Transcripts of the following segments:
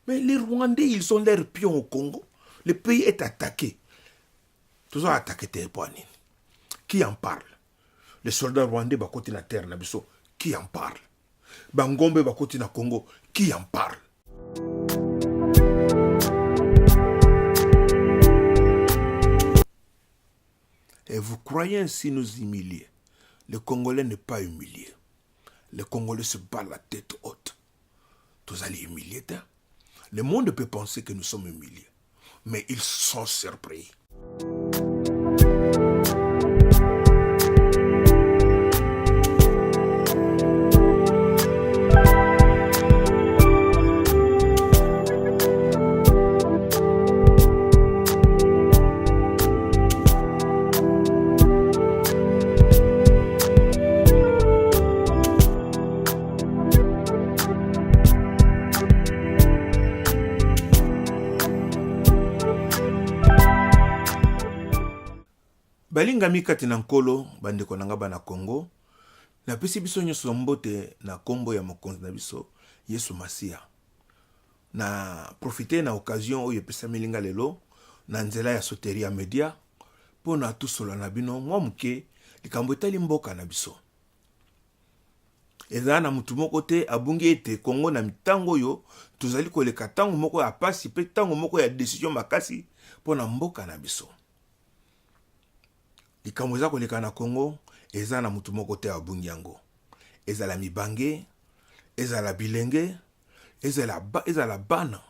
Mais les Rwandais, ils ont leurs pions au Congo. Le pays est attaqué. Tous ont attaqué Tépoanine. Qui en parle? Les soldats rwandais ba côté na terre nabiso. Qui en parle? Bangombe ba côté na Congo. Qui en parle? Et vous croyez ainsi nous humilier? Le Congolais n'est pas humilié. Le Congolais se bat la tête haute. Tous allez humilier. Le monde peut penser que nous sommes humiliés. Mais ils sont surpris. Balingami kati na nkolo bandeko nanga bana Congo na pesi biso nyonso mbote na kombo ya mokonzi na biso Yesu Masia na profiter na occasion oyo pesa milinga lelo na nzela ya Soteria Media pona tusola na bino mwa muke likambo etali mboka na biso eza na mutu moko te abungi ete Congo na mitango yo tozali koleka tango moko ya pasi pe tango moko ya decision makasi pona mboka na biso. Likambo eza koleka na Congo eza na mutu moko te abungi yango. Eza la mibange, eza la bilenge, eza la bana.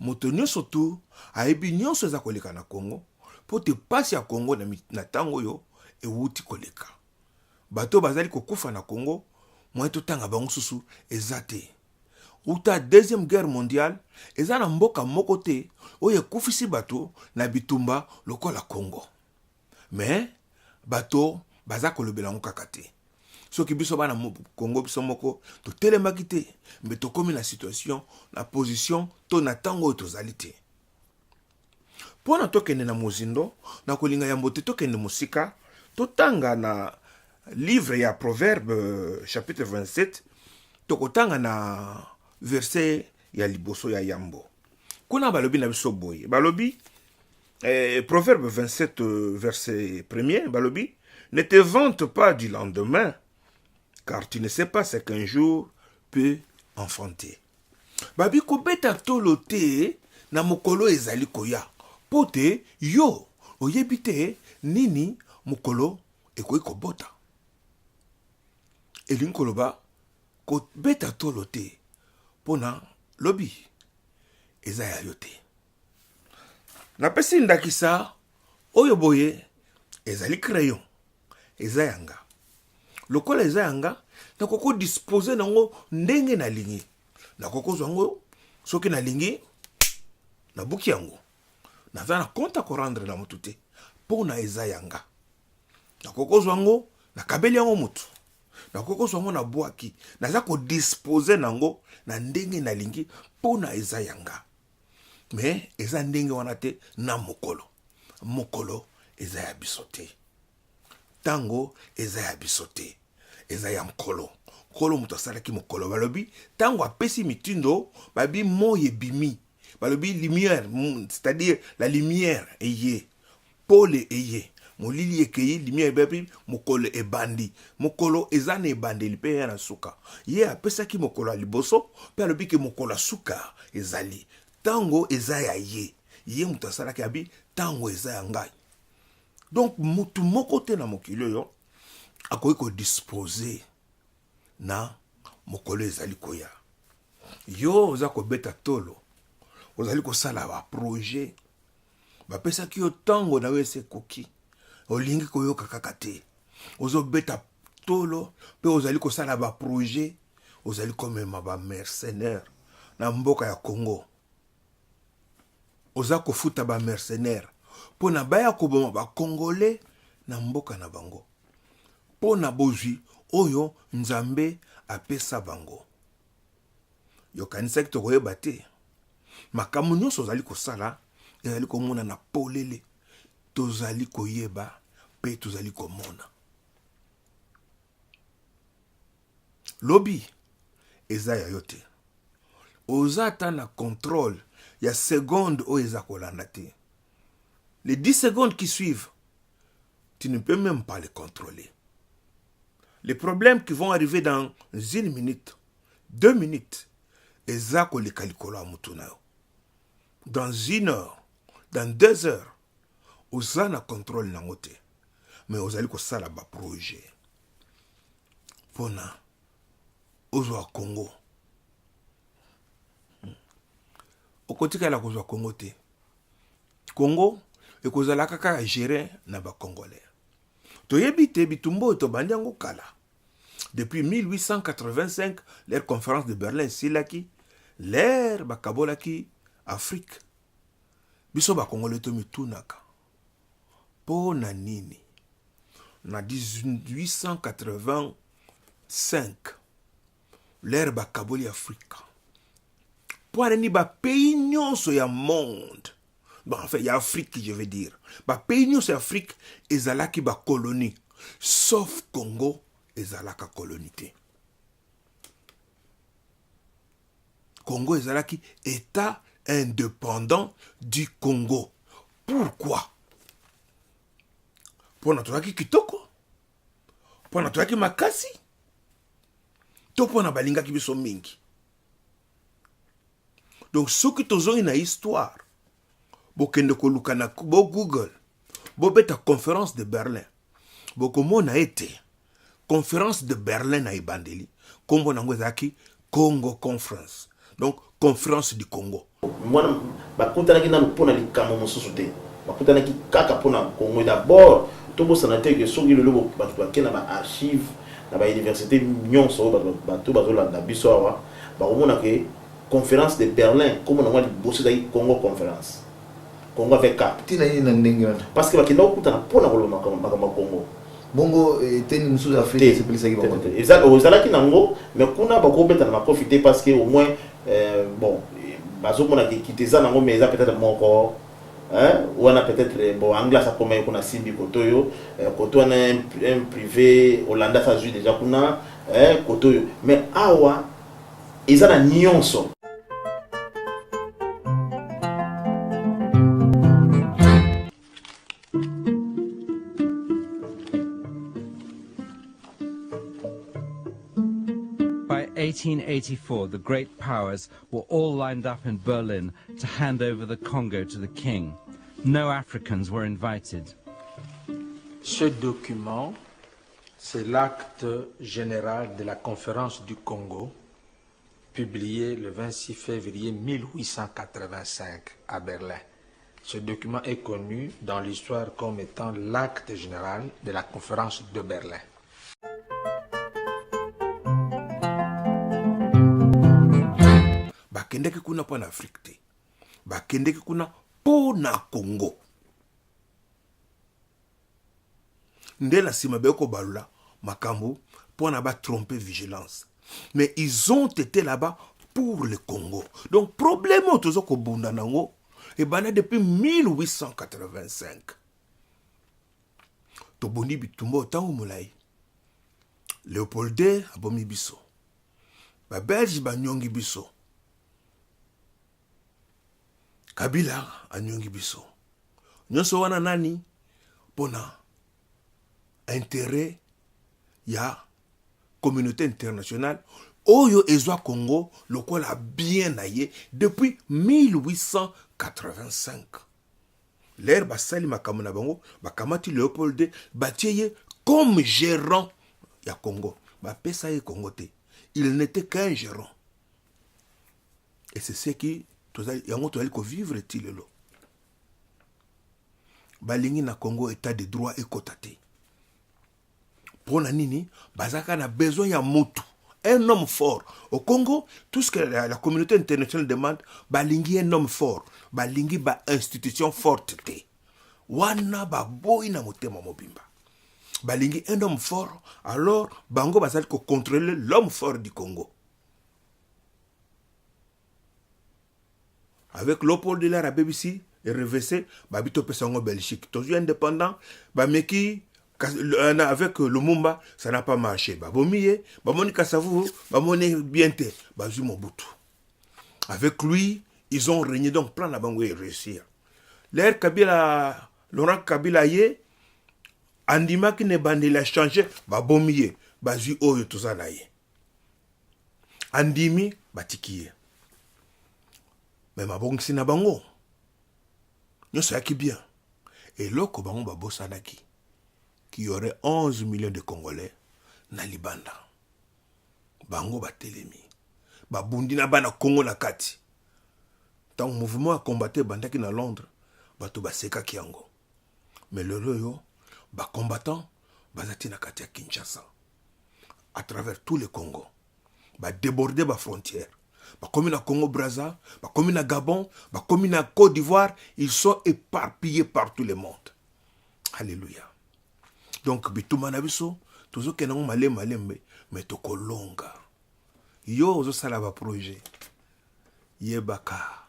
Mutu nyonso tu ayebi nyonso eza koleka na Congo po te pasi ya Congo na tango yo ewuti koleka. Bato bazali kokufa na Congo mwa totanga bango susu eza te. Uta deuxième guerre mondiale eza na mboka moko te oyo ekufisi bato na bitumba lokola Congo. Mais bato baza kolobela ngo kaka te. Soki biso bana Congo biso moko to telemaki te mais to komi na situation na position to na tango tozali te. Pona tokende na mozindo na kolinga ya mbote tokende musika to tanga na livre ya Proverbe chapitre 27 tokotanga na verset ya liboso ya yambo. Kuna balobi na biso boye. Balobi Proverbe 27 verset 1er balobi ne te vante pas du lendemain car tu ne sais pas ce qu'un jour peut enfanter. Babi kobeta tolo te na mokolo ezali koya. Pote yo oyebite nini mokolo ekoyi kobota. Elinkoloba ko beta tolo te pona lobi ezaya yote. Na pesi ndakisa oyo boye ezali crayon ezayanga. Lokola ezayanga na koko dispose nango ndenge na lingi. Na koko zango soki na lingi na buki yango. Na za na konta ko rendre na mutu te pona ezayanga. Na koko zango na kabeli yango mutu. Na koko zango na boaki na za ko dispose nango na ndenge na lingi pona ezayanga. Mais eza ndenge wana te na mokolo. Mokolo eza ya biso te. Tango eza ya biso te. Eza ya mkolo. Kolo mutu asalaki mokolo. Balobi tango apesi mitindo babi moye bimi. Balobi lumière, c'est-à-dire la lumière eye. Pole eye. Molili ekei lumière babi mokolo ebandi. Mokolo eza na ebandeli pe ya na suka. Ye apesaki mokolo liboso pe alobi ke mokolo suka ezali. Tango eza ya ye. Ye mutu asalaki abi tango eza ya ngai. Donc mutu moko te na mokilo yo akoki ko disposer na mokolo ezali koya. Yo oza ko beta tolo. Ozali ko sala ba projet. Ba pesa ki yo tango na wese koki. Olingi ko yoka kaka te. Ozo beta tolo pe ozali ko sala ba projet. Ozali komema ba mercenaire na mboka ya Congo. Oza kofuta ba mercenaire pona baya koboma ba congolais na mboka na bango pona bozwi oyo nzambe apesa bango. Yo kanisa ki tokoyeba te makambo nyonso ozali kosala ezali komona na polele tozali koyeba pe tozali komona. Lobi eza ya yo te. ozata na contrôle il y a seconde où eza kolanda te. Les 10 secondes qui suivent, tu ne peux même pas les contrôler. Les problèmes qui vont arriver dans 1 minute, 2 minutes, eza koleka likolo ya mutu na yo. Dans 1 heure, dans 2 heures, oza na contrôle nango te. Mais ozali kosala ba projet. Pona ozwa Congo. Okotikala kozwa Congo te. Congo ekozala kaka géré na ba Congolais. Toyebi te bitumbo to bandi yango kala. Depuis 1885, leur conférence de Berlin silaki, leur bakabolaki Afrique. Biso ba Congolais to mitunaka. Pona nini? Na 1885, leur bakaboli Afrique. Pour ni ba pays nyonso ya monde. Bon, enfin, il y a Afrique, je veux dire. Ba pays nyonso ya Afrique, ezalaki ba colonie. Sauf Congo, ezalaka colonité. Congo ezalaki État indépendant du Congo. Pourquoi? Pour notre kitoko. Pour notre makasi. To pour na balinga ki biso mingi. Donc, ce qui est une histoire, bo kende ko lukana bo Google, bo beta conférence de Berlin, bo komo na été conférence de Berlin na ibandeli, kombo nango ezaki Congo Conference. Donc, conférence du Congo. Moi, bakutana ki na lupona likamo mosusu te. Bakutana ki kaka pona Congo d'abord. Tobo sanate que soki le lobo batu bakena ba archive na ba université nyonso batu bazolanda biso awa ba komona ke conférence de Berlin comme on a dit bosser dans Congo conférence Congo avec cap parce que bakenda okutana pona koloma makamba Congo bongo teni musu Afrique c'est plus ça qui va exact ozalaki nango mais kuna bakobeta na profiter parce que au moins bon bazomona ki kiteza nango mais ça peut-être moko hein ou on a peut-être bon anglais ça comme kuna simbi kotoyo koto na un privé Hollanda ça joue déjà kuna kotoyo mais awa ezana nyonso. By 1884, the great powers were all lined up in Berlin to hand over the Congo to the king. No Africans were invited. Ce document, c'est l'acte général de la conférence du Congo, publié le 26 février 1885 à Berlin. Ce document est connu dans l'histoire comme étant l'acte général de la conférence de Berlin. Bakendeki kuna po na Afrique te. Bakendeki kuna po na Congo. Nde la sima beko balula makambo po na ba tromper vigilance. Mais ils ont été là-bas pour le Congo. Donc problème tozo ko bunda nango et bana depuis 1885. To boni bitumbo tango mulai. Léopold II abomi biso. Ba Belge ba nyongi biso. Kabila anyongi biso. Nyonso wana nani pona intérêt ya communauté internationale oyo ezwa Congo lokola bien aye depuis 1885. L'air basali makambo na bango bakamati Léopold II batieye comme gérant ya Congo. Ba pesa ye Congo te. Il n'était qu'un gérant. Et c'est ce qui yango to aliko vivre tilelo. Balingi na Congo état de droit ekotate. Pona nini bazaka na besoin ya motu, un homme fort. Au Congo, tout ce que la communauté internationale demande, balingi un homme fort, balingi ba institution forte te. Wana ba boy na motema mobimba. Balingi un homme fort, alors bango bazali ko contrôler l'homme fort du Congo. Avec Léopold de la BBC et RVC, babito pesango Belgique. Toujours indépendant, bameki avec Lumumba, ça n'a pas marché. Babomiye, bamoni Kasavu, bamoni Biente, bazu Mobutu. Avec lui, ils ont régné, donc plan na bango et réussir. L'air Kabila, Laurent Kabila ye, andima qui ne bandi la changé, ba bomiye, ba zui oyo toza na ye. Andimi, batiki ye. Mais ma bongsi na bango, nyonso yaki bien. Et loko bango ba bosanaki, qui y aurait 11 millions de Congolais na libanda. Bango ba telemi. Ba bundi na bana Congo na kati. Tant mouvement a combattu bandaki na Londres, bato ba seka kiango. Mais le yo, ba combattant, bazati na kati ya Kinshasa. À travers tout le Congo. Ba déborder ba frontière. Ba comme na Congo Brazza, ba comme na Gabon, ba comme na Côte d'Ivoire, ils sont éparpillés par tout le monde. Alléluia. Donc bituma na biso, tozo kenango malembe, mais tokolonga. Yo ozo sala ba projet. Yebaka.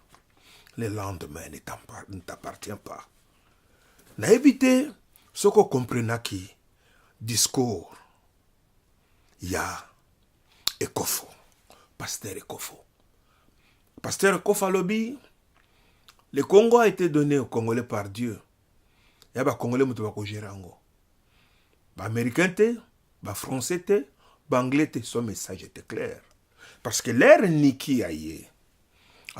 Le lendemain ne t'appartient pas. Na évité ce qu'on comprenne qui discours. Ya Ekofo, pasteur Ekofo. Pasteur Ekofo lobby, le Congo a été donné aux Congolais par Dieu. Ya ba Congolais mutu ba ko gérango. Ba américain te, ba français te, ba anglais te, son message était clair. Parce que l'air niki aye.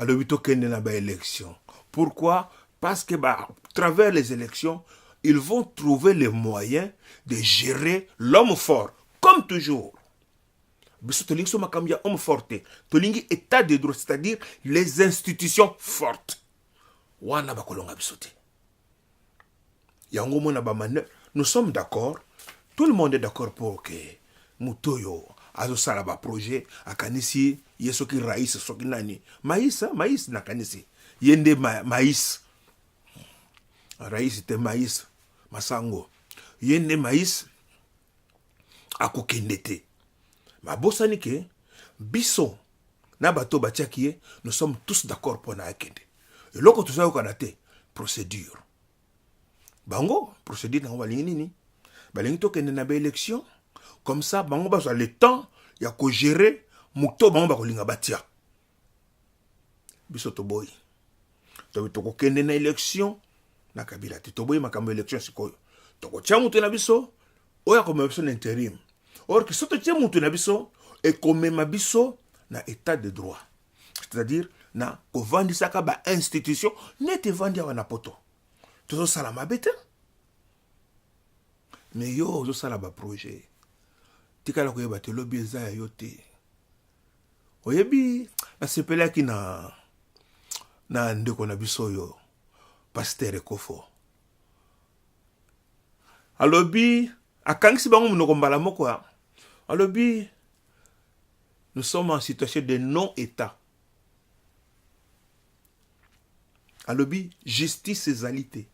Alors, il y a élection. Pourquoi? Parce que à travers les élections, ils vont trouver les moyens de gérer l'homme fort, comme toujours. Homme fort, état de droit, c'est-à-dire les institutions fortes. Nous sommes d'accord, tout le monde est d'accord pour que Mutoyo azo sala ba projet akanisi yeso ki rais soki nani maïs na kanisi yende maïs rais te maïs masango yende maïs akokende te mabosani ke biso na bato batiaki nous sommes tous d'accord pour na akende eloko toza ko na te procédure bango procédure na balingi nini balingi to kende na ba élection. Comme ça, bango ba le temps ya ko gérer mukto bango ba ko linga batia. Biso to boy. To ko kende na élection na Kabila. To boy makambo élection sikoyo. To ko tia mutu na biso oya ko biso na intérim. Or que soto tia mutu na biso et comme ma biso na état de droit. C'est-à-dire na ko vandi saka ba institution nete vandi wana poto. To sala mabeta. Mais yo zo sala ba projet. Tikala ko yeba te lobi eza ya yo te. Oyebi asepelaki na ndeko na biso yo pasteur Ekofo. Alobi akangisi bango munoko mbala moko. Alobi nous sommes en situation de non-état. Alobi justice ezalité.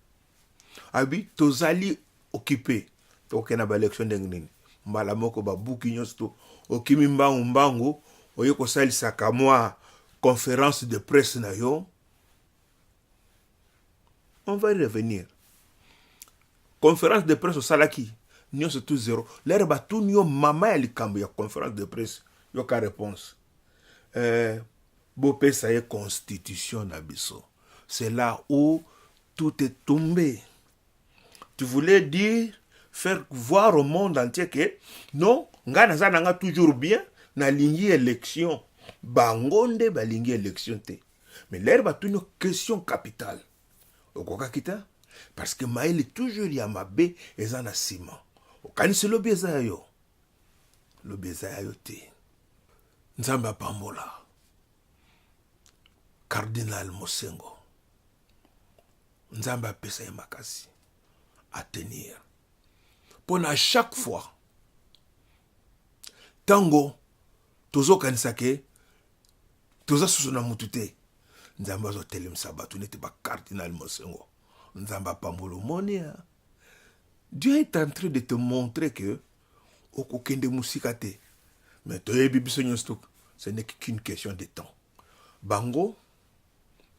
Abi tozali occupé. Tokena ba élection ndengini. Mbala moko ba buki nyosto okimi mbangu oyo ko salisaka moi conférence de presse na yo. On va y revenir. Conférence de presse au salaki nyoso tout zéro. L'air ba tout nyo mama ya likambo ya conférence de presse yo ka réponse. Bo pesa ye constitution na biso. C'est là où tout est tombé. Tu voulais dire faire voir au monde entier que non, nga toujours bien na lingi élection. Bangonde ba lingi élection te. Mais l'air ba tout une question capitale. Okoka kita parce que maïl est toujours ya mabe ezana ciment. Okanisi lobi eza yo. Lobi eza yo te. Nzamba pambola. Cardinal Mosengo. Nzamba pesa makasi à tenir. Pour à chaque fois, tango, tozo kanisake, toza susuna mutute, nzamba zo telem sabatu n'était pas cardinal Mosengo, nzamba pambolo monia. Dieu est en train de te montrer que, okokende musikate, mais toye bibiso nyostok, ce n'est qu'une question de temps. Bango,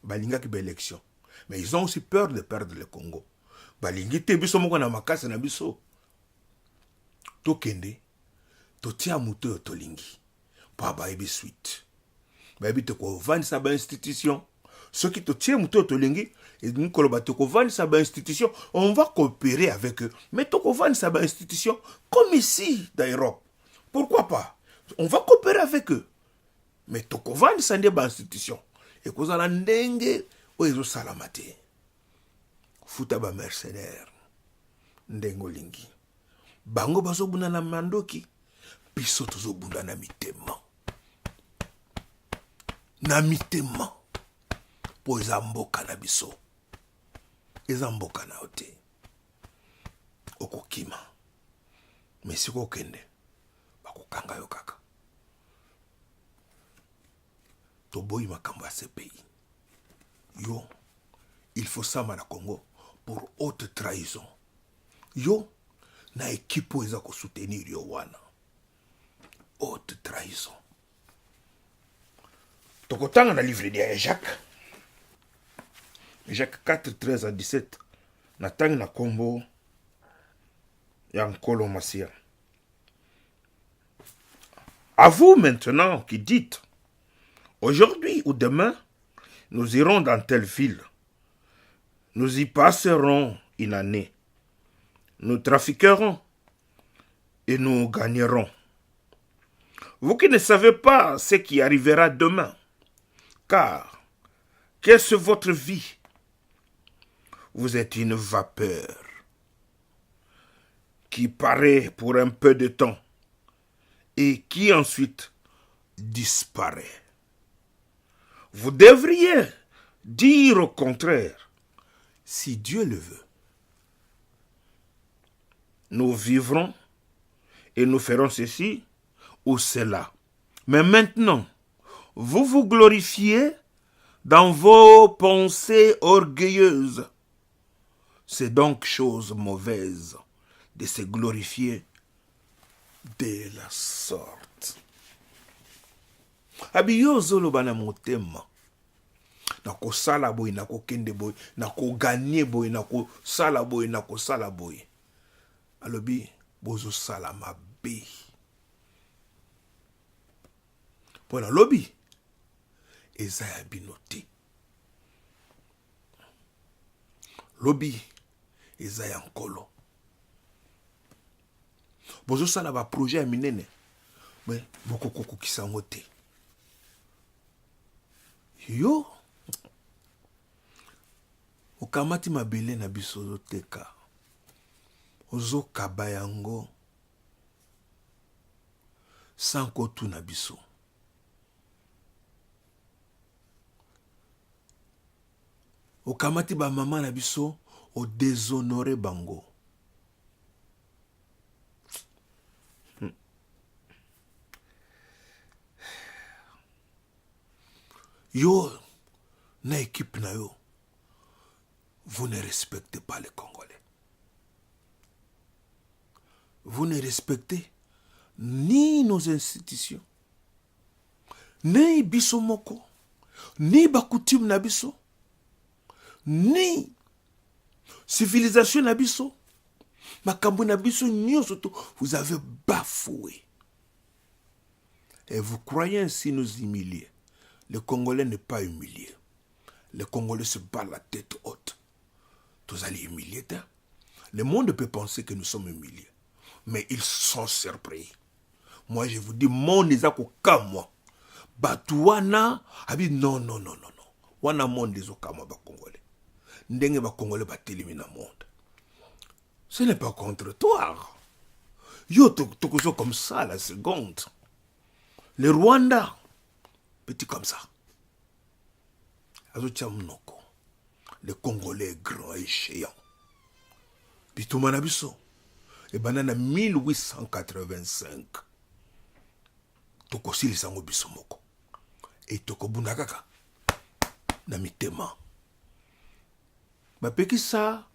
balinga ki ba élection, mais ils ont aussi peur de perdre le Congo. Balingi te biso moko na makasi na biso. Tokende, totia muto yo tolingi. Pa ba ebi suite. bayebi tokovandisa institution soki totie moto tolingi nkoloba tokovandisa institution, on va coopérer avec eux, mais tokovandisa institution comme ici d'Europe. Pourquoi pas? On va coopérer avec eux, mais tokovandisa nde institution ekozala ndenge oyo ezosalama te. Futa mercenaire ndenge olingi bango bazobunda na mandoki, biso tozobunda na mitema po eza mboka na biso, eza mboka na ote okokima mesiko okende bakokanga yo kaka. Toboyi makambo ya CPI yo, il faut sama na Congo pour haute trahison. Yo na équipe eza ko soutenir yo wana haute trahison. Tokotanga na livre de Jacques 4, 13 à 17. Na tang na kombo ya Nkolo Masia. À vous maintenant qui dites, aujourd'hui ou demain, nous irons dans telle ville. Nous y passerons une année. Nous trafiquerons et nous gagnerons. Vous qui ne savez pas ce qui arrivera demain, car qu'est-ce votre vie? Vous êtes une vapeur qui paraît pour un peu de temps et qui ensuite disparaît. Vous devriez dire au contraire, si Dieu le veut, nous vivrons et nous ferons ceci ou cela. Mais maintenant, vous vous glorifiez dans vos pensées orgueilleuses. C'est donc chose mauvaise de se glorifier de la sorte. Abiyo zolo bana motema. Nako sala boy, nako kende boy, nako gagner boy, nako sala boy, nako sala boy. Alobi bozo sala mabe. Pona lobi ezaya binoti. Lobi ezaya nkolo. Bozo sala ba projet ya minene. Mais boko koko kisango te. Yo okamati mabele na biso zoteka. Ozo kabayango sanko tu na biso. Okamati ba mama na biso o déshonoré bango. Yo na équipe na yo, vous ne respectez pas les Congolais. Vous ne respectez ni nos institutions, ni biso moko, ni bakoutume na biso, ni civilisation na biso, makambo na biso nyonso to, vous avez bafoué. Et vous croyez ainsi nous humilier. Le Congolais n'est pas humilié. Le Congolais se bat la tête haute. Tous allez humilier. Le monde peut penser que nous sommes humiliés. Mais ils sont surpris. Moi, je vous dis, mon ezako kamwa. Batouana, abi non. Wana monde ezokama ba Congolais. Ndenge ba Congolais ba télimina monde. Ce n'est pas contre toi. Yo, tokozo comme ça la seconde. Le Rwanda, petit comme ça. Le Congolais est grand et géant. Bitoumana biso. Et banana 1885. Toko silisango biso moko. Et toko bunakaka. Na mitema. Bapeki ça,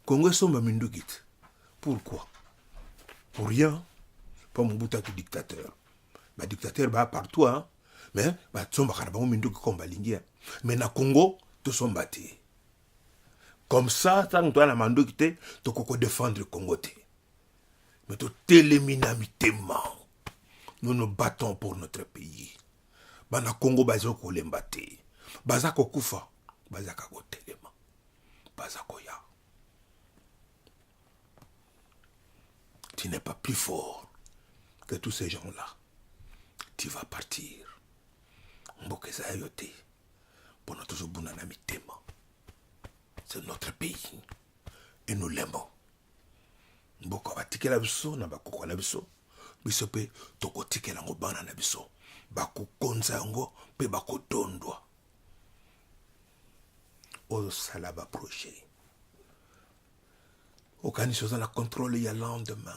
Congo somba mindukit. Pourquoi? Pour rien. Pas mon bouta qui dictateur. Bah dictateur bah partout hein. Mais bah tsomba karabango minduki komba lingia. Mais na Congo to somba te. Comme ça tant toi la manduki te to koko défendre le Congo te. Mais to télémina mitema. Nous nous battons pour notre pays. bana Congo bazo kolemba te baza kokufa baza kotelema baza koya. Tu n'es pas plus fort que tous ces gens-là. Tu vas partir. Mbokeza yote. Pour toujours bunana mitema. C'est notre pays. Et nous l'aimons. Mboko batikela biso na bakoko na biso. Biso pe toko tikela ngo bana na biso. Bako konza ngo pe bako tondwa. Au salaba projet. Aucun chose na contrôle ya lendemain.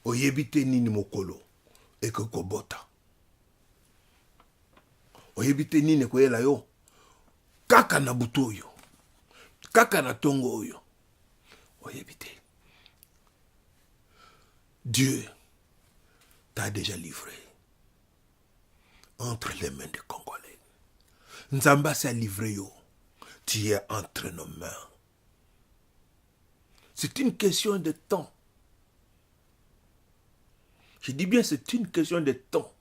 Oyebite nini mokolo et que kobota. Oyebite nini koyela yo kaka na buto yo. Kaka na tongo yo. Oyebite. Dieu t'a déjà livré entre les mains des Congolais. Nzamba s'est livré yo. Tu es entre nos mains. C'est une question de temps. Je dis bien, c'est une question de temps.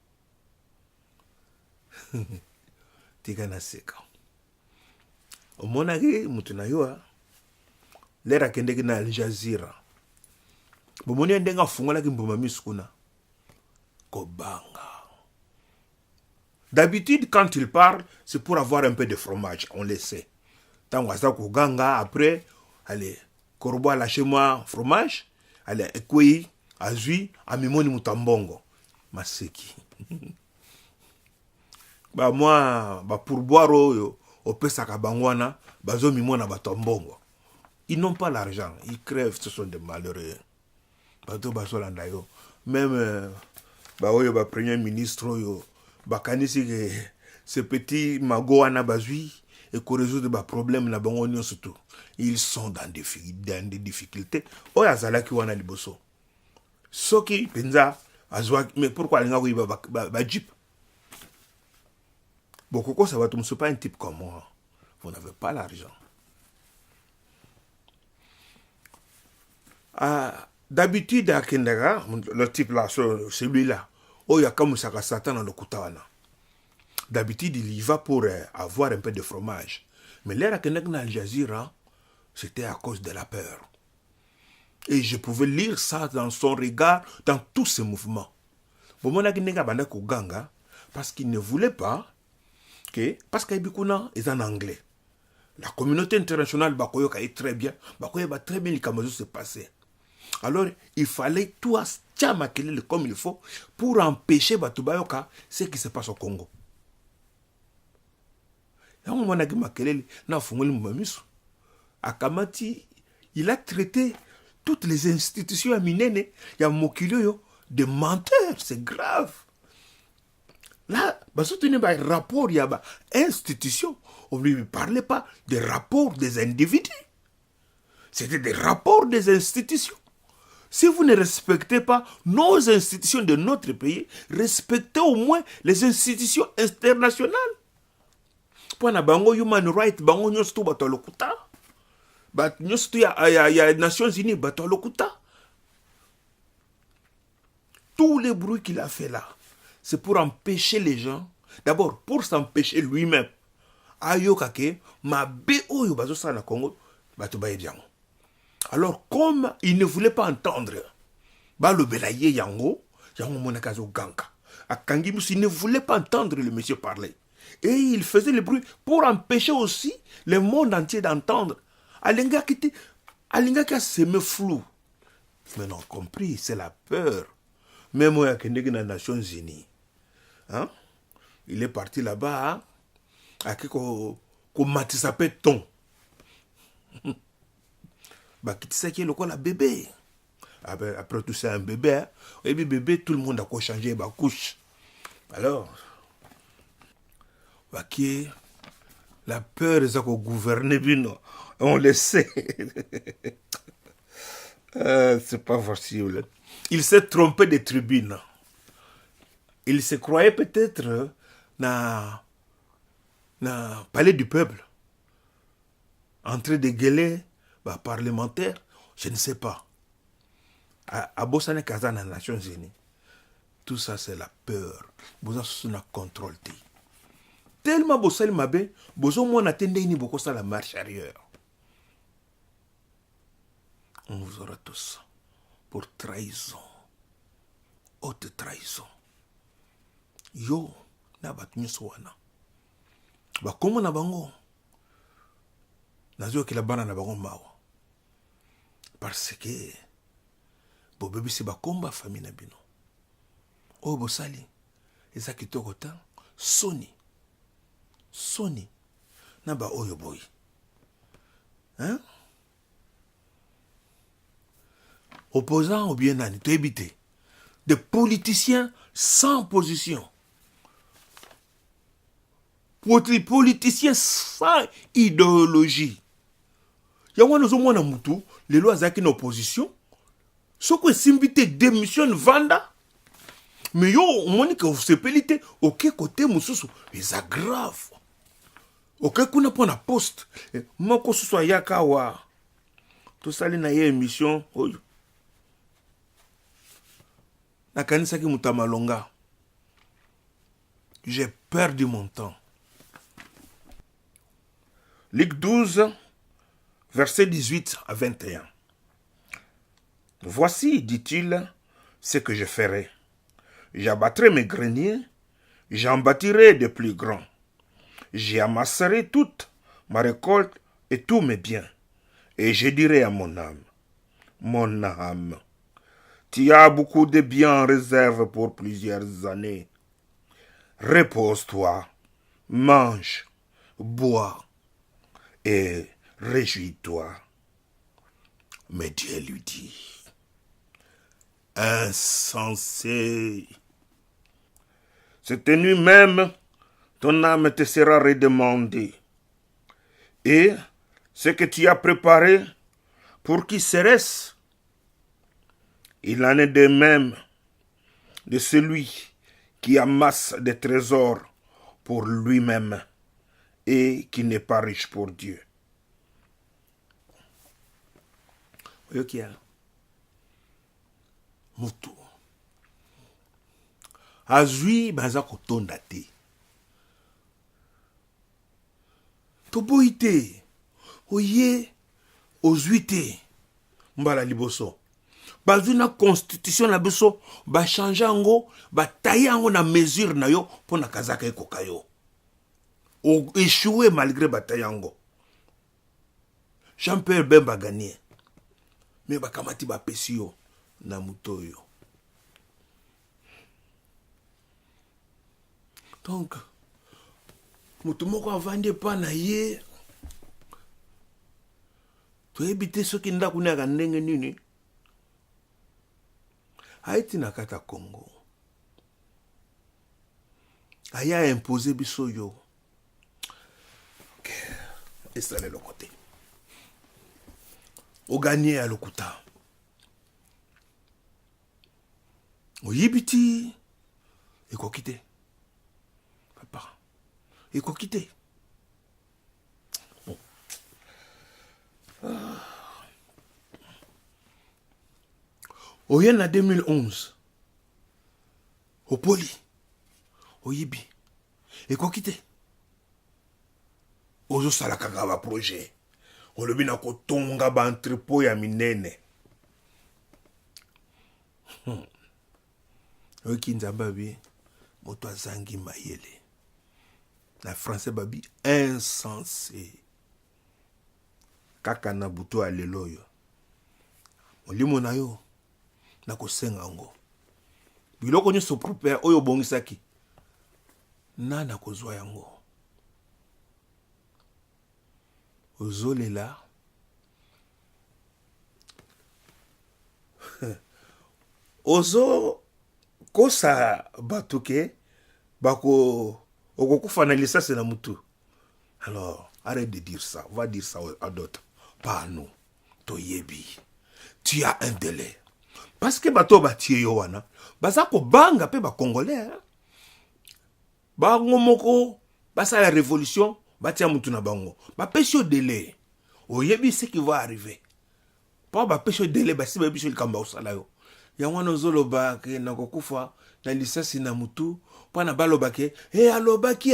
Tigana seka. Omonage mutuna yo lera kendeki na Al Jazeera. Bomoni ndenga fungola ki mbuma miskuna. Kobanga. D'habitude, quand il parle, c'est pour avoir un peu de fromage, on le sait. Tant que ganga, après, allez, Korobo lâchez moi fromage, allez, ekwe, azui, amimoni mutambongo. Maseki. Bah moi, bah pour boire au pesaka bangwana, bazo mimona batambongo. Ils n'ont pas l'argent, ils crèvent, ce sont des malheureux. Bato basolanda yo. Même bah oyo ba premier ministre yo bakanisi que ce petit mago wana bazui et qu'on résout des problèmes na bango nyo surtout. Ils sont dans des difficultés. Oya zalaki wana liboso. Soki penza azwa mais pourquoi linga ko ba jeep. Bokoko ça va tout c'est pas un type comme moi. Vous n'avez pas l'argent. D'habitude à Kendaga, le type là, celui-là, oh il y a comme ça Satan dans le Koutawana. D'habitude il y va pour avoir un peu de fromage. Mais l'air à Kendaga Al Jazeera, c'était à cause de la peur. Et je pouvais lire ça dans son regard, dans tous ses mouvements. Bon, mon Kendaga banda Koganga, parce qu'il ne voulait pas que, parce qu'il est en anglais. La communauté internationale Bakoyoka est très bien, Bakoyoka va très bien les Kamazo se passer. Alors, il fallait tout Makelele comme il faut pour empêcher Batubayoka ce qui se passe au Congo. Akamati, il a traité toutes les institutions à Minene, il y a Mokilio de menteurs, c'est grave. Là, il y a un rapport, il y a une institution. On ne lui parlait pas des rapports des individus. C'était des rapports des institutions. Si vous ne respectez pas nos institutions de notre pays, respectez au moins les institutions internationales. Pour na bango human rights, bango nyostu bato lokuta. Bat nyostu ya Nations Unies bato lokuta. Tous les bruits qu'il a fait là, c'est pour empêcher les gens. D'abord, pour s'empêcher lui-même. Ayokake, ma BO yo bazo sa na Congo, bato baye biango. Alors, comme il ne voulait pas entendre, le belaye yango, yango monakazo ganka. Il ne voulait pas entendre le monsieur parler. Et il faisait le bruit pour empêcher aussi le monde entier d'entendre. Alinga qui a semé flou. Mais non, compris, c'est la peur. Même moi, dans les Nations Unies, hein? Il est parti là-bas, à qui qu'on matisapé ton. Bah, qui sait qui est le quoi la bébé. Après tout ça, un bébé, hein? Et puis bébé, tout le monde a quoi changer ma couche. Alors, bah, qui est la peur de gouverner, on le sait. C'est pas possible. Il s'est trompé des tribunes. Il se croyait peut-être dans palais du peuple, en train de gueuler. Bah, parlementaire, je ne sais pas. À Bossane Kazan, aux Nations Unies. Tout ça, c'est la peur. Vous avez sous la contrôle. Tellement vous savez, vous avez attendu la marche arrière. On vous aura tous pour trahison. Haute trahison. Yo, na batu wana. Ba komo na bango. Nazo ke la bana na bango mawa. Parce que bo bébé se ba komba famille na bino. O bo sali. Eza kitoko ta Sony. Sony na ba oyo boy. Hein? Opposants ou bien nani, tu évité. Des politiciens sans position. Politiciens sans idéologie. Il y a un mutu, les lois qui sont en opposition. Ce que Simbité démissionne, Vanda. Mais yo, on dit que vous sepelité, ok, côté Moussou, c'est grave. Ok, qu'on a pas na poste. Moi, que ce soit Yakawa. Tout ça, il y a une émission. Nakanisaki Mutamalonga. J'ai perdu mon temps. Luc 12, versets 18 à 21. Voici, dit-il, ce que je ferai. J'abattrai mes greniers, j'en bâtirai de plus grands. J'y amasserai toute ma récolte et tous mes biens. Et je dirai à mon âme, tu as beaucoup de biens en réserve pour plusieurs années. Repose-toi, mange, bois et réjouis-toi. Mais Dieu lui dit, insensé, cette nuit même, ton âme te sera redemandée. Et ce que tu as préparé, pour qui serait-ce? Il en est de même de celui qui amasse des trésors pour lui-même et qui n'est pas riche pour Dieu. Oyokia mutu azui baza kotonda te toboyi te oye ozwi te mbala liboso bazwi na constitution na biso bachange yango bataye yango na mesure na yo mpo na kazaka ekoka yo oéchoué malgré bataye yango Jean-Pierre Bemba gagné mais bakamati bapesi yo na muto oyo. Donc mutu moko avandi epa na ye toyebi te soki ndako nayaka ndenge nini aiti na kata Congo aya imposer biso yo esale lokote oganye ya lokuta oyebi ti ekoki te papa ekoki te bon. Oye na 2011 opoli oyebi ekoki te ozosala kaka baprojet olobi na kotonga baentrepôt ya minene oyoki nzambe abi moto azangi mayele na français babi insensé kaka na butu ya lelo oyo molimo na yo na kosenga ngo biloko nyonso propre oyo obongisaki nana kozwa yango ozolela ozo kosa batuke bako okokufa na lisasi na mutu. Alors arrête de dire ça, va dire ça à d'autres, pas à nous. Toyebi tu as un délai parce que bato batie yo wana baza ko banga pe ba congolais bango moko basa la révolution batia mutu na bango ba pesio délai oyebi ce qui va arriver pas ba pesio délai basi ba biso likamba osala yo ya wana zoloba ke na kokufa na lisasi na mutu mpona balobake alobaki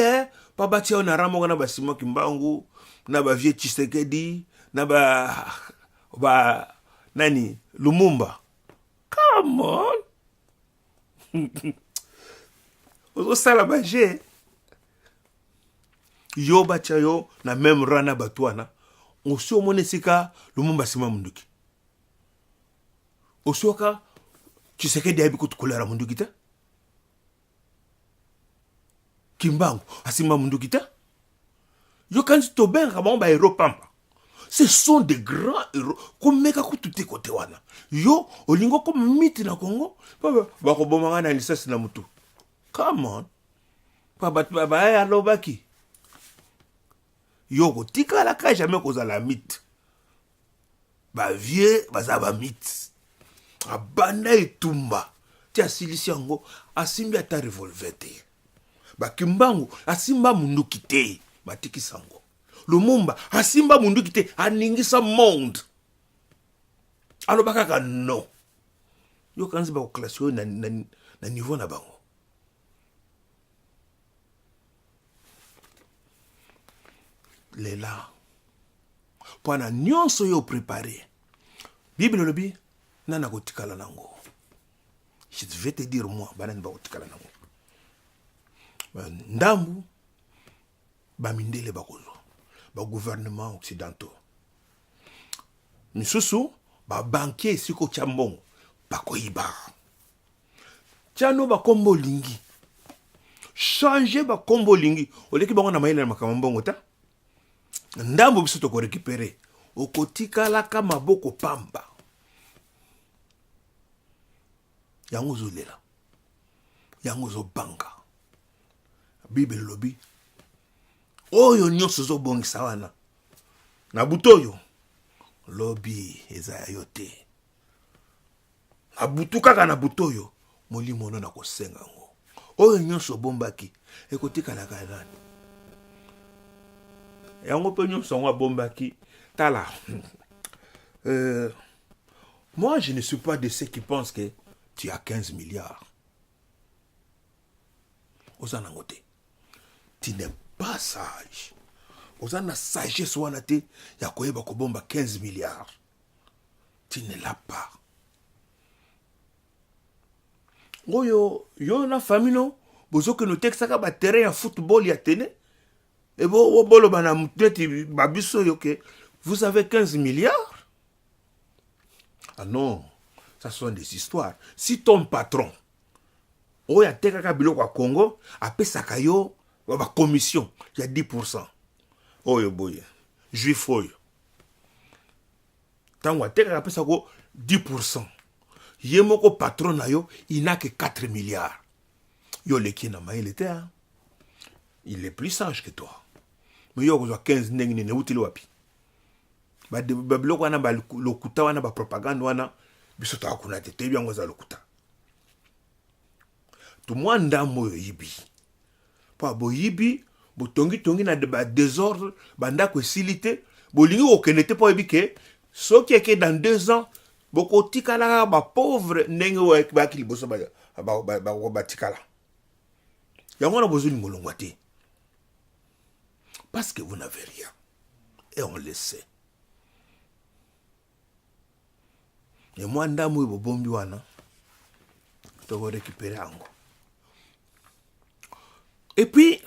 pa batia na ramo na basimo Kimbangu na ba vie Tshisekedi na ba nani Lumumba. Come on. Ozosala baje yo batia yo na même rana batwana osi omona esika Lumumba sima munduki osoka Tshisekedi ayebi kutukolera munduki te Kimbangu asima munduki te yo kanzi tobenga bango ba héros pamba. Ce sont des grands héros komeka kututi kote wana yo olingo ko miti na Congo bakobomanga na lisasi na mutu. Come on. Pa ba alobaki yo kotikala ka jamais kozala mythe ba vie baza ba mythe abanda etumba ti asilisi yango asimbi ata revolver te ba Kimbangu asimba munduki te batiki sango Lumumba asimba munduki te aningisa monde alobaka ka no yo kanzi ba classe na niveau na bango. Lela pwana nyonso yo préparé Bible lobi nana kotikala nango. Je vais te dire moi banani ba kotikala nango ndambu bamindele bakozo ba gouvernement occidentaux misusu ba banquier siko chambongo bakoyiba tiano bakombo lingi changer bakombo lingi oleki bango na mayele na makambo ta ndambo biso to ko récupérer okotikala ka maboko pamba yango zolela yango zo banga. Bible lobi oyo nyonso zo bongisa wana na butoyo lobi eza yo te na butu kaka na butoyo molimo no na kosenga ngo oyo nyonso bombaki ekotikala ka nani yango pe nyonso ngo bombaki tala. Moi je ne suis pas de ceux qui pensent que tu as 15 milliards. Osana ngote. Tu n'es pas sage. Osana sagesse wana te ya koyeba ko bomba 15 milliards. Tu ne l'as pas. Oyo yo na famille bozoke no texaka ba terrain ya football ya tene. Et bo bolo bana muteti babiso yo ke vous avez 15 milliards? Ah non, ça sont des histoires. Si ton patron oya tekaka biloko à Congo apesaka yo ba commission ya 10%. Oyo boye juif oyo tango atekaka apesako 10%. Ye moko patron na yo il n'a que 4 milliards. Yo leki na maile te hein? Il est plus sage que toi. Mais yo ko 15 ndenge ne utile wapi? Ba biloko wana ba lokuta wana ba propagande wana biso ta kuna te te byango za lokuta. To moi ndambo yo yibi. Pa bo yibi, bo tongi na ba désordre, banda ko silité, bo lingi okenete po yibike, so qui est dans 2 ans, boko tikala ba pauvre ndenge wa ba ki liboso ba tikala. Yango na bozo ngolongwa te. Parce que vous n'avez rien. Et on le sait. Et moi, ndamo ibo bombi wana, to go récupérer ango. Et puis,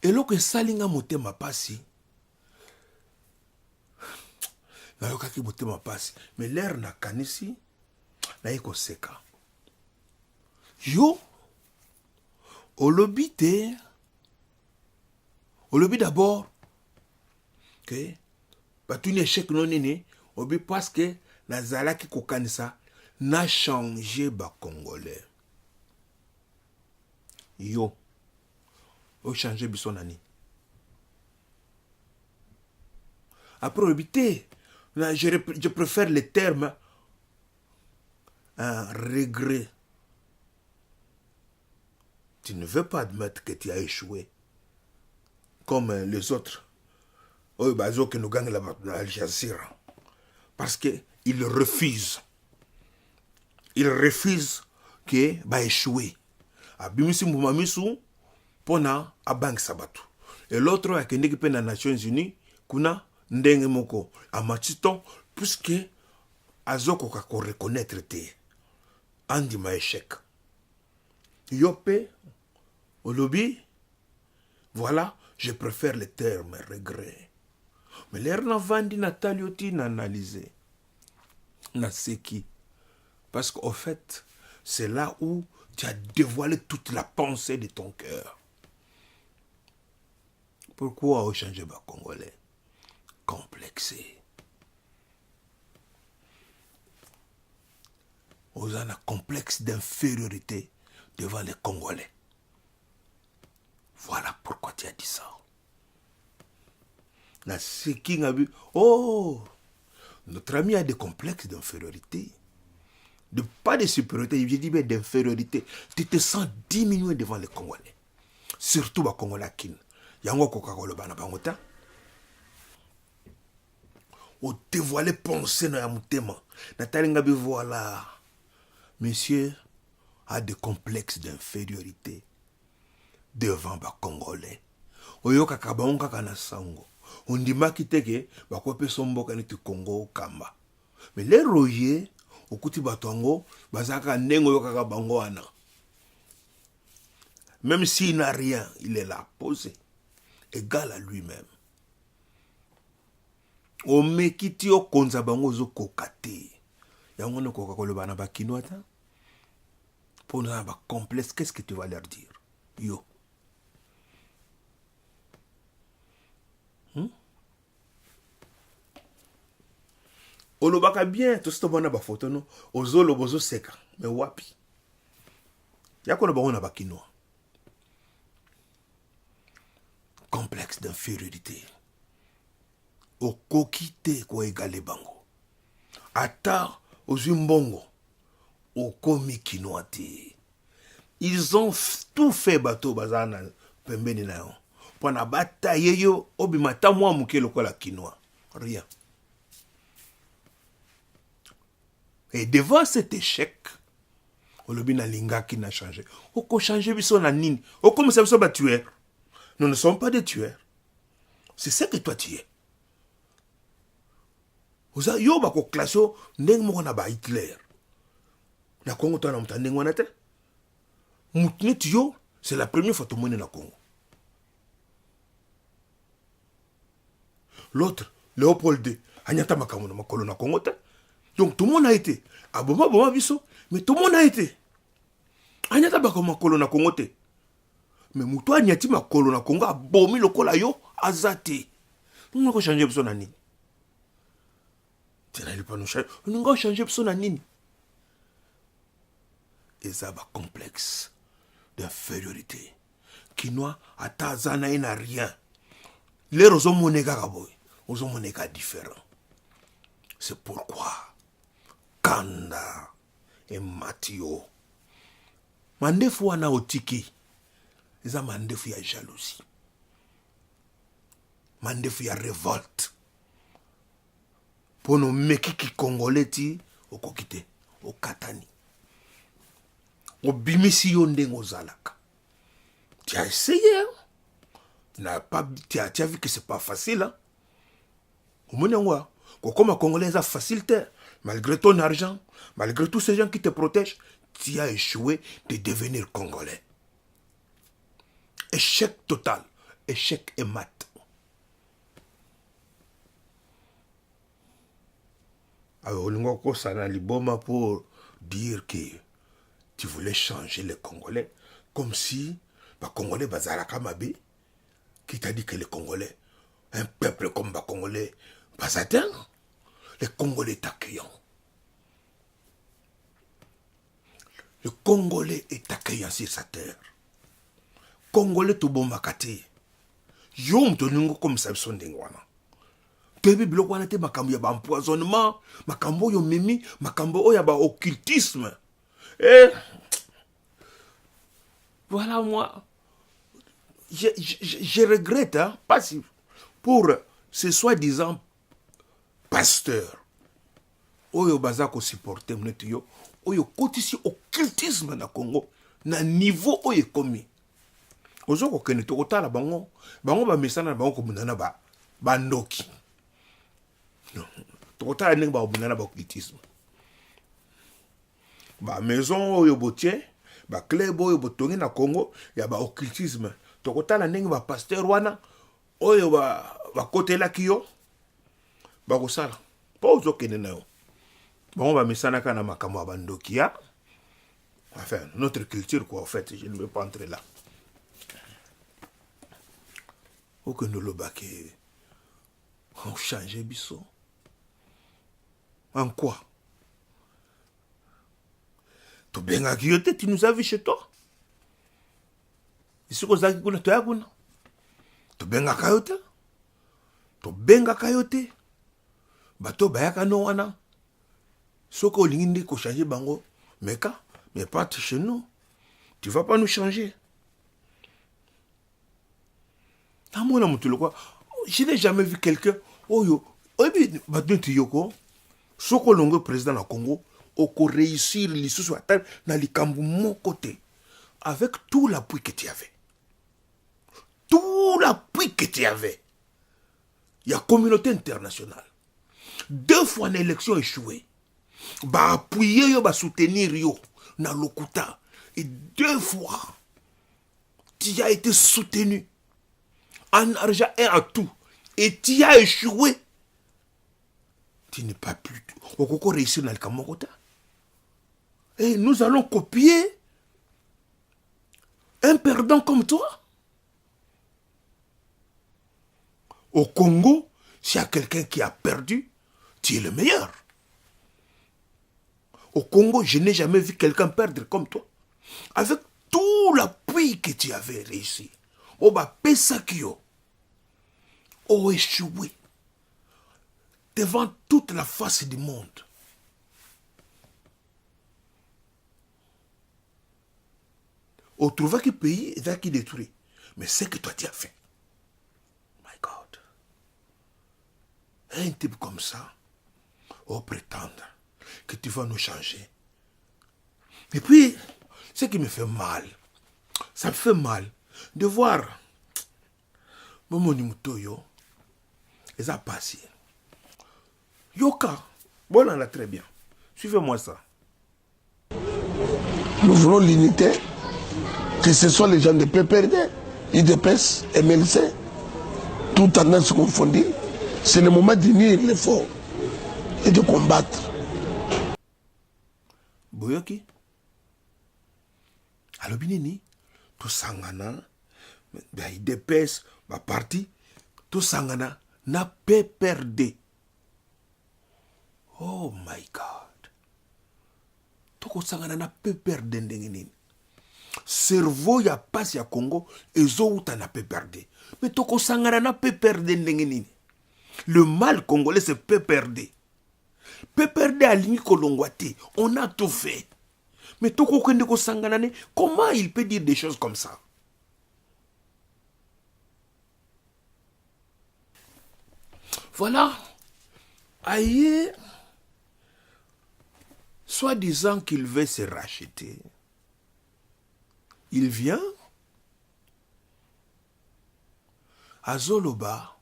eloko esalinga motema pasi. Na yokaki motema pasi. Mais l'air na kanisi, na yeko seka. Yo, olobi te, olobi d'abord, que, batuni échec non nene, obi parce que, nazalaki kokanisa, na changé ba Congolais. Yo, o changé biso nani. Après, obité, je préfère le terme un regret. Tu ne veux pas admettre que tu as échoué. Comme les autres. Oh, bazo que nous gagnons la Jazeera. Parce qu'ils refusent. Ils refusent ke baéchoué abimisi mbuma misu mpona abangisa bato et l'autre akendeki mpe na Nations Unies kuna ndenge moko amati ton puisque azokoka koreconnaître te andima échec yo mpe olobi voilà je préfère le terme regret mais l'air navandi natali oti na analyser na seki parce qu'au fait c'est là où tu as dévoilé toute la pensée de ton cœur. Pourquoi au changer bas congolais complexé aux un complexe d'infériorité devant les Congolais. Voilà pourquoi tu as dit ça. Na seki ngabi oh notre ami a des complexes d'infériorité. Pas de supériorité, je dis bien d'infériorité. Tu te sens diminué devant les Congolais. Surtout les Congolais qui yango kokakolo bana bangota. O dévoiler penser na mutema. Natali ngabi voilà. Monsieur a des complexes d'infériorité devant les Congolais. Oyoka kabaonga kana sango. Ondimaki teke bakope somboka ni Congo kamba. Mais les royers okuti batongo bazaka nengo yokaka bango wana. Même s'il n'a rien, il est là posé égal à lui-même. O mekiti o konza bango zo kokate. Yango ne koka koloba na ba kinwata. Pour na ba complexe, qu'est-ce que tu vas leur dire? Yo. Olobaka bien tout ce bona ba photo no ozolo bozo seka mais wapi yako na bango na bakino complexe d'infériorité okokite ko égaler bango ata ozumbongo okomi kinoate ils ont tout fait bateau bazana pembeni na yo pona bataye yo obimata mwa muke lokola kinoa rien. Et devant cet échec, olobi na linga qui n'a changé. Oko changer biso na nini? Oko msa biso ba tueurs. Nous ne sommes pas des tueurs. C'est ce que toi tu es. Oza yo ba ko klaso ndeng moko na ba Hitler. Na Congo to na mutandeng wana te. Mutnit yo, c'est la première fois to mone na Congo. L'autre, Léopold II, anyata makamona makolo na Congo te. Donc tout le monde a été. Aboma boma biso, mais tout le monde a été. Anyata bako makolo na Congo te. Mais muto anyati makolo na Congo abomi lokola yo azate. Nous ko changer biso na nini? Tu n'allais pas nous changer. Nous ko changer biso na nini? Et ça va complexe d'infériorité. Kinoa atazana ina rien. Les rozo moneka kaboy, ozo moneka différent. C'est pourquoi Kanda et Mathieu mandefu wana otiki eza mandefu ya jalousie, mandefu ya révolte pono mekiki congolais ti okokite okatani obimisi yo ndenge ozalaka. Tu as essayé, tu as vu que c'est pas facile, hein? Omonengwa comme Congolais, c'est facile. Malgré ton argent, malgré tous ces gens qui te protègent, tu as échoué de devenir Congolais. Échec total. Échec et mat. Alors, on a liboma pour dire que tu voulais changer les Congolais, comme si les Congolais bazalaka mabe, qui t'a dit que les Congolais, un peuple comme les Congolais, pas atteint. Le Congolais est accueillant. Le Congolais est accueillant sur sa terre. Congolais tout bon makate. Yom to ningo comme ça son dengwana. Tebi biloko wana te makambo ya ba empoisonnement, makambo yo mimi, makambo oya ba occultisme. Et voilà moi. Je regrette, hein, pas si pour ce soi-disant pasteur oyo bazako supporter mnetu yo oyo kotisi occultisme na Congo na niveau oyo ekomi ozo kokende tokotala bango bamesana na bango kobundana bandoki tokotala ndenge bakobundana ba occultisme maison oyo botie club oyo botongi na Congo ya occultisme tokotala ndenge pasteur wana oyo bakotelaki yo bakosala po ozokende na yo bango bamesanaka na makambo ya bandoki ya enfin notre culture quoi en fait je ne veux pas entrer là okende lobake on change biso en quoi tobengaki yo te tu nous as vu chez toi ici kozalaki kuna toya kuna tobengaka yo te bato bayaka no wana soki olingi nde kochange bango meka mais pas chez nous tu vas pas nous changer namona mutu lokwa je n'ai jamais vu quelqu'un oyo oyebi bato neti yoko soki olongo président na Congo oko réussir lisusu ata na likambo moko te avec tout l'appui que tu avais il y a communauté internationale 2 fois na élection échouée appuyer yo soutenir yo na lokuta et 2 fois tu as été soutenu en argent et en tout et tu as échoué tu n'es pas plus au koko réussir na likambo moko ta et nous allons copier un perdant comme toi. Au Congo, s'il y a quelqu'un qui a perdu, tu es le meilleur. Au Congo, je n'ai jamais vu quelqu'un perdre comme toi. Avec tout l'appui que tu avais réussi. Oba Pesakio. Oh échoué. Devant toute la face du monde. On trouva que le pays est qui détruit. Mais c'est que toi tu as fait. My God. Un type comme ça, on prétendre que tu vas nous changer. Et puis, ce qui me fait mal, ça me fait mal de voir Momo Nimutoyo, et ça passé. Yoka, bon, on a très bien. Suivez-moi ça. Nous voulons l'unité. Que ce soit les gens de PPRD, IDPS, MLC, tout tendance confondues, c'est le moment d'unir l'effort et de combattre. Boyoki, alobinini, tout sangana, IDPS, ma parti, tout sangana, na PPRD. Oh my God. Tout sangana na PPRD ndengenini. Cerveau ya passe ya Congo ezo uta na PPRD. Mais toko sangana na PPRD ndengenini. Le mal congolais c'est PPRD. PPRD alingi kolongwate, on a tout fait. Mais toko kende ko sangana ne, comment il peut dire des choses comme ça? Voilà. Aïe, soi-disant qu'il veut se racheter. Il vient à Zoloba.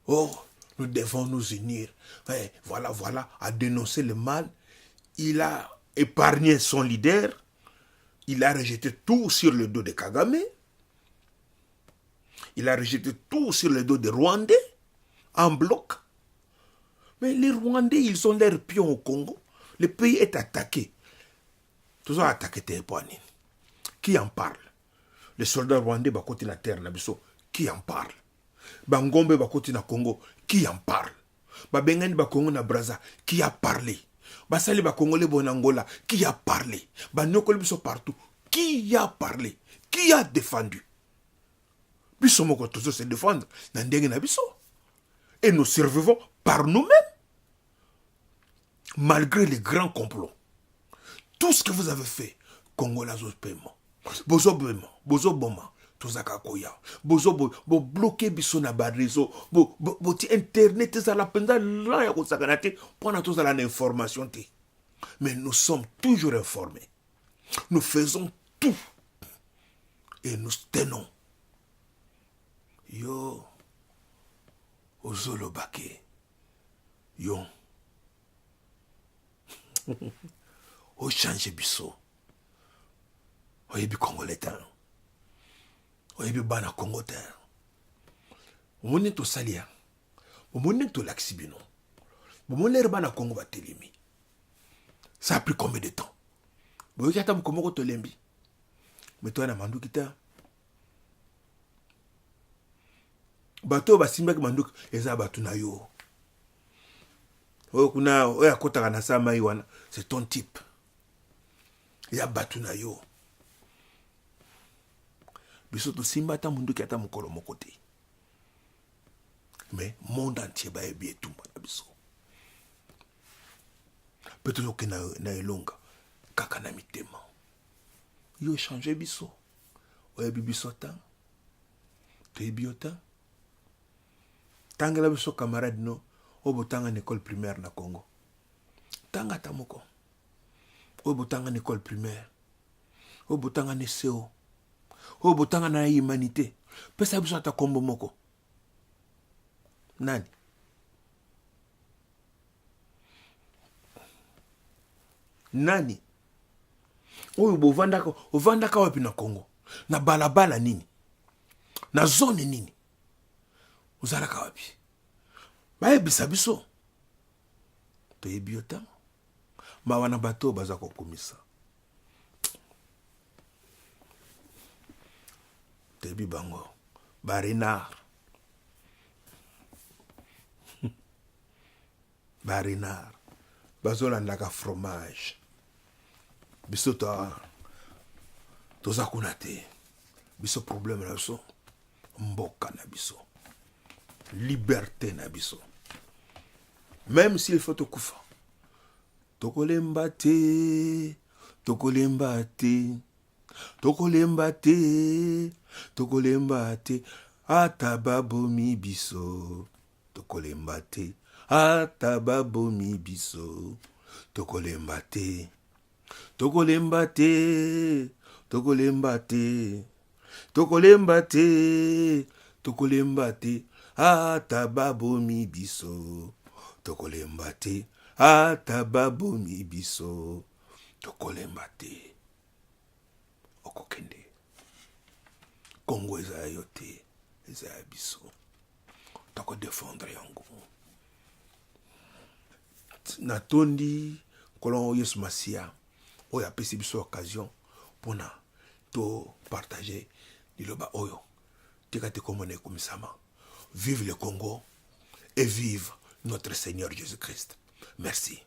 Oh, nous devons nous unir. Voilà, à dénoncer le mal. Il a épargné son leader. Il a rejeté tout sur le dos de Kagame. Il a rejeté tout sur le dos des Rwandais, en bloc. Mais les Rwandais, ils ont l'air pions au Congo. Le pays est attaqué. Tous ont attaqué Téhépoanine. Qui en parle? Les soldats rwandais bakoti na terre na biso, qui en parle? Bangombe bakoti na Congo, qui en parle? Babengani bakongo na Braza, qui a parlé? Basali bakongole bonangola, qui a parlé? Banokoli biso partout, qui a parlé? Qui a défendu? Biso moko tozo se défendre na ndenge na biso. Et nous survivons par nous-mêmes. Malgré les grands complots. Tout ce que vous avez fait, Congo la zone paiement. Bozo boma, tozaka koya. Bozo bo bloquer biso na ba réseau, bo ti internet za la penda la ya ko sakanate pona tozala na information te. Mais nous sommes toujours informés. Nous faisons tout. Et nous tenons. Yo, ozolobake. Yo. O change biso. Oyebi Congolais ten. Oyebi bana Congo ten. Omoni to salia. Omoni to laksibino. Omoni bana Congo ba telemi. Ça a pris combien de temps? Boyo kata mukomoko to lembi. Mais toi na mandu kita. Bato basimba ki mandu eza batu na yo. Kuna oya kota kana sama iwana, c'est ton type. Ya batu na yo. Biso to simba ta mundu ki ata mukolo moko te. Mais monde entier ba ebi etumba na biso. Peut-être que na elonga kaka na mitema. Yo changer biso. Oya biso ta. Te biota. Tangela biso camarade no obo tanga en école primaire na Congo. Tanga tamoko. Obo tanga en école primaire. Obo tanga ne CO. Obo tanga na humanité. Pesa biso ata kombo moko. Nani? Nani? Oyo ovandaka wapi na Congo? Na balabala nini? Na zone nini? Uzalaka wapi? Bayebisa biso. Toyebi yo ntango. Mawa na bato baza kokumisa. Toyebi bango. Barenard. Barenard. Bazolandaka fromage. Biso toza kuna te. Biso problème na biso. Mboka na biso. Liberté na biso. Même s'il faut te kufa. Tokolemba te. Tokolemba te. Tokolemba te. Tokolemba te. Atababomi biso. Tokolemba te. Atababomi biso. Tokolemba te. Tokolemba te. Tokolemba te. Tokolemba te. Tokolemba te. Atababomi biso. Tokolemba te. Atababomi biso. Tokolemba te. Okokende. Congo eza yo te. Eza ya biso. Toko défendre yango. Natondi kolon Yesu Masia. Oyo apesi biso occasion pona to partager liloba oyo. Tika te komone komisama. Vive le Congo et vive notre Seigneur Jésus-Christ. Merci.